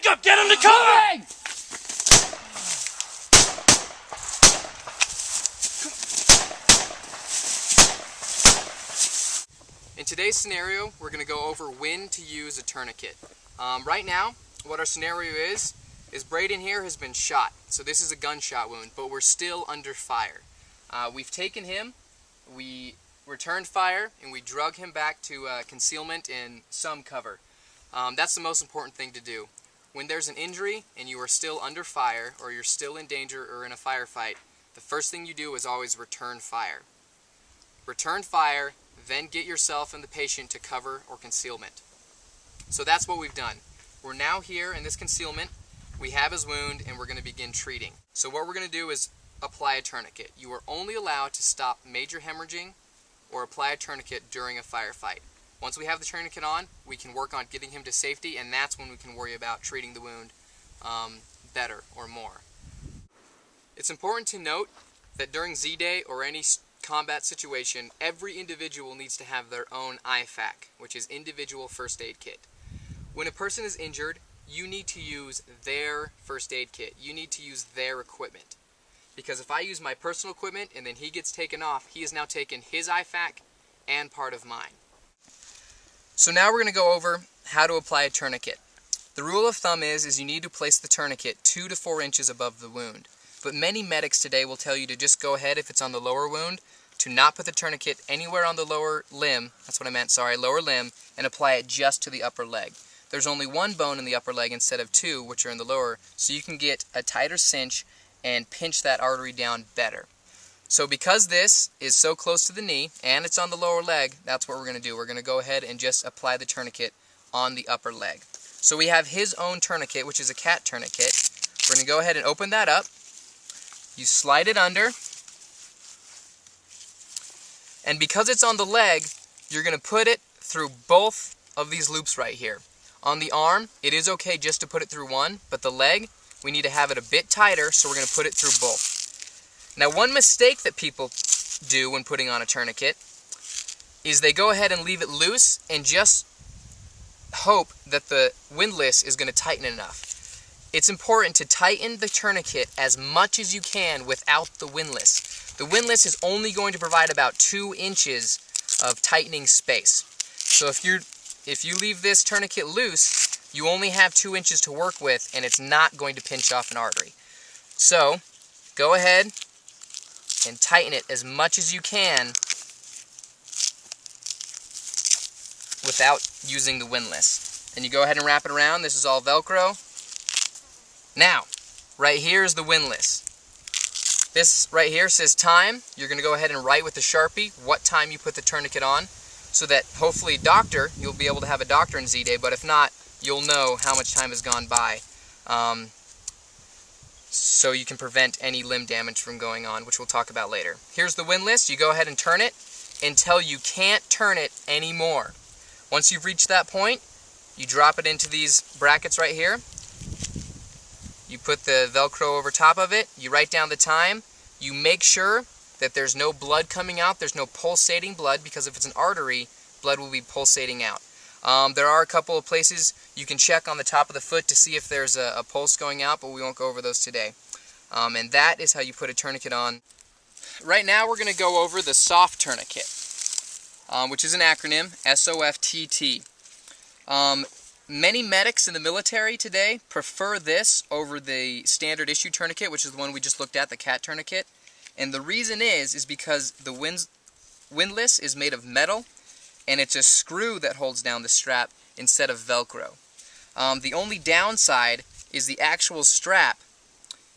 Back up! Get under cover! In today's scenario, we're going to go over when to use a tourniquet. Right now, what our scenario is Braden here has been shot. So this is a gunshot wound, but we're still under fire. We've taken him, we returned fire, and we drug him back to concealment and some cover. That's the most important thing to do. When there's an injury and you are still under fire, or you're still in danger or in a firefight, the first thing you do is always return fire. Return fire, then get yourself and the patient to cover or concealment. So that's what we've done. We're now here in this concealment. We have his wound and we're going to begin treating. So what we're going to do is apply a tourniquet. You are only allowed to stop major hemorrhaging or apply a tourniquet during a firefight. Once we have the tourniquet on, we can work on getting him to safety, and that's when we can worry about treating the wound better or more. It's important to note that during Z-Day or any combat situation, every individual needs to have their own IFAK, which is individual first aid kit. When a person is injured, you need to use their first aid kit. You need to use their equipment. Because if I use my personal equipment and then he gets taken off, he has now taken his IFAK and part of mine. So now we're going to go over how to apply a tourniquet. The rule of thumb is you need to place the tourniquet 2 to 4 inches above the wound. But many medics today will tell you to just go ahead, if it's on the lower wound, to not put the tourniquet anywhere on the lower limb, lower limb, and apply it just to the upper leg. There's only one bone in the upper leg instead of 2, which are in the lower, so you can get a tighter cinch and pinch that artery down better. So because this is so close to the knee, and it's on the lower leg, that's what we're going to do. We're going to go ahead and just apply the tourniquet on the upper leg. So we have his own tourniquet, which is a cat tourniquet. We're going to go ahead and open that up. You slide it under, and because it's on the leg, you're going to put it through both of these loops right here. On the arm, it is okay just to put it through one, but the leg, we need to have it a bit tighter, so we're going to put it through both. Now, one mistake that people do when putting on a tourniquet is they go ahead and leave it loose and just hope that the windlass is going to tighten enough. It's important to tighten the tourniquet as much as you can without the windlass. The windlass is only going to provide about 2 inches of tightening space. So if you leave this tourniquet loose, you only have 2 inches to work with, and it's not going to pinch off an artery. So go ahead and tighten it as much as you can without using the windlass. And you go ahead and wrap it around. This is all Velcro. Now, right here is the windlass. This right here says time. You're going to go ahead and write with the Sharpie what time you put the tourniquet on, so that hopefully you'll be able to have a doctor in Z-Day, but if not, you'll know how much time has gone by, so you can prevent any limb damage from going on, which we'll talk about later. Here's the windlass. You go ahead and turn it until you can't turn it anymore. Once you've reached that point, you drop it into these brackets right here. You put the Velcro over top of it, you write down the time, you make sure that there's no blood coming out, there's no pulsating blood, because if it's an artery, blood will be pulsating out. There are a couple of places you can check on the top of the foot to see if there's a pulse going out, but we won't go over those today. And that is how you put a tourniquet on. Right now we're going to go over the soft tourniquet, which is an acronym, SOFTT. Many medics in the military today prefer this over the standard issue tourniquet, which is the one we just looked at, the cat tourniquet. And the reason is because the windlass is made of metal, and it's a screw that holds down the strap instead of Velcro. The only downside is the actual strap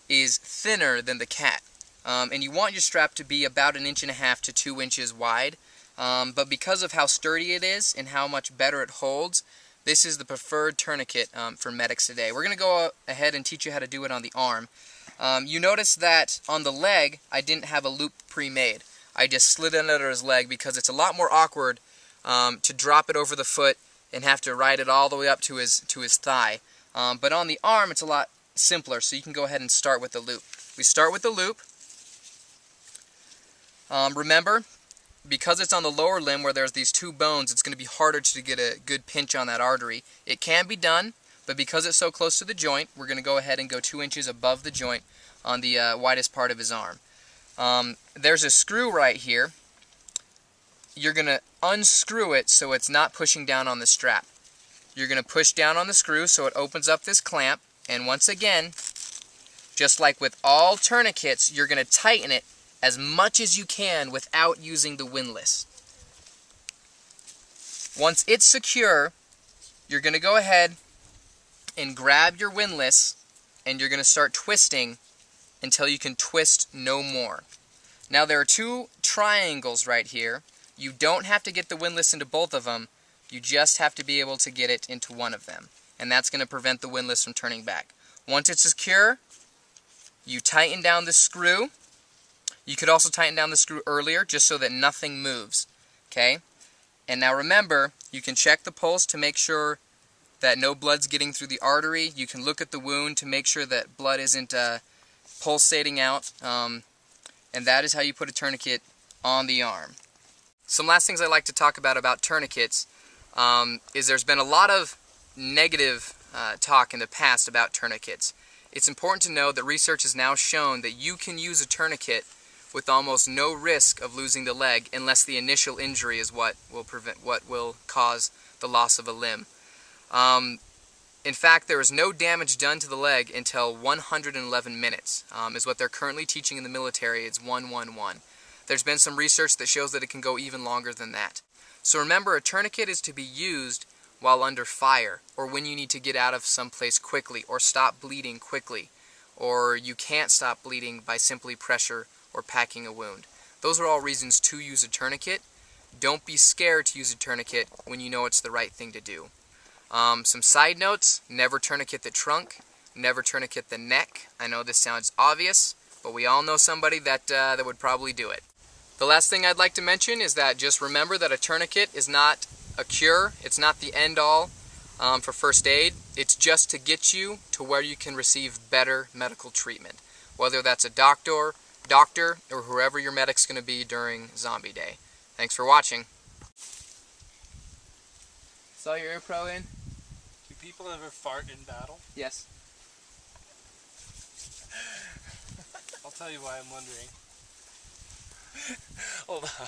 is thinner than the cat. And you want your strap to be about 1.5 inches to 2 inches wide. But because of how sturdy it is and how much better it holds, this is the preferred tourniquet for medics today. We're going to go ahead and teach you how to do it on the arm. You notice that on the leg, I didn't have a loop pre-made. I just slid it under his leg because it's a lot more awkward to drop it over the foot and have to ride it all the way up to his thigh. But on the arm, it's a lot simpler, so you can go ahead and start with the loop. We start with the loop. Remember, because it's on the lower limb where there's these 2 bones, it's going to be harder to get a good pinch on that artery. It can be done, but because it's so close to the joint, we're going to go ahead and go 2 inches above the joint on the widest part of his arm. There's a screw right here. You're going to unscrew it so it's not pushing down on the strap. You're going to push down on the screw so it opens up this clamp, and once again, just like with all tourniquets, you're going to tighten it as much as you can without using the windlass. Once it's secure, you're going to go ahead and grab your windlass and you're going to start twisting until you can twist no more. Now there are 2 triangles right here. You don't have to get the windlass into both of them. You just have to be able to get it into one of them. And that's going to prevent the windlass from turning back. Once it's secure, you tighten down the screw. You could also tighten down the screw earlier just so that nothing moves. Okay? And now remember, you can check the pulse to make sure that no blood's getting through the artery. You can look at the wound to make sure that blood isn't pulsating out. And that is how you put a tourniquet on the arm. Some last things I'd like to talk about tourniquets is there's been a lot of negative talk in the past about tourniquets. It's important to know that research has now shown that you can use a tourniquet with almost no risk of losing the leg unless the initial injury is what will cause the loss of a limb. In fact, there is no damage done to the leg until 111 minutes, is what they're currently teaching in the military. It's 111. There's been some research that shows that it can go even longer than that. So remember, a tourniquet is to be used while under fire, or when you need to get out of someplace quickly, or stop bleeding quickly, or you can't stop bleeding by simply pressure or packing a wound. Those are all reasons to use a tourniquet. Don't be scared to use a tourniquet when you know it's the right thing to do. Some side notes: never tourniquet the trunk, never tourniquet the neck. I know this sounds obvious, but we all know somebody that would probably do it. The last thing I'd like to mention is that just remember that a tourniquet is not a cure. It's not the end-all for first aid. It's just to get you to where you can receive better medical treatment, whether that's a doctor, or whoever your medic's going to be during Zombie Day. Thanks for watching. Saw your ear pro in? Do people ever fart in battle? Yes. I'll tell you why I'm wondering. Hold on.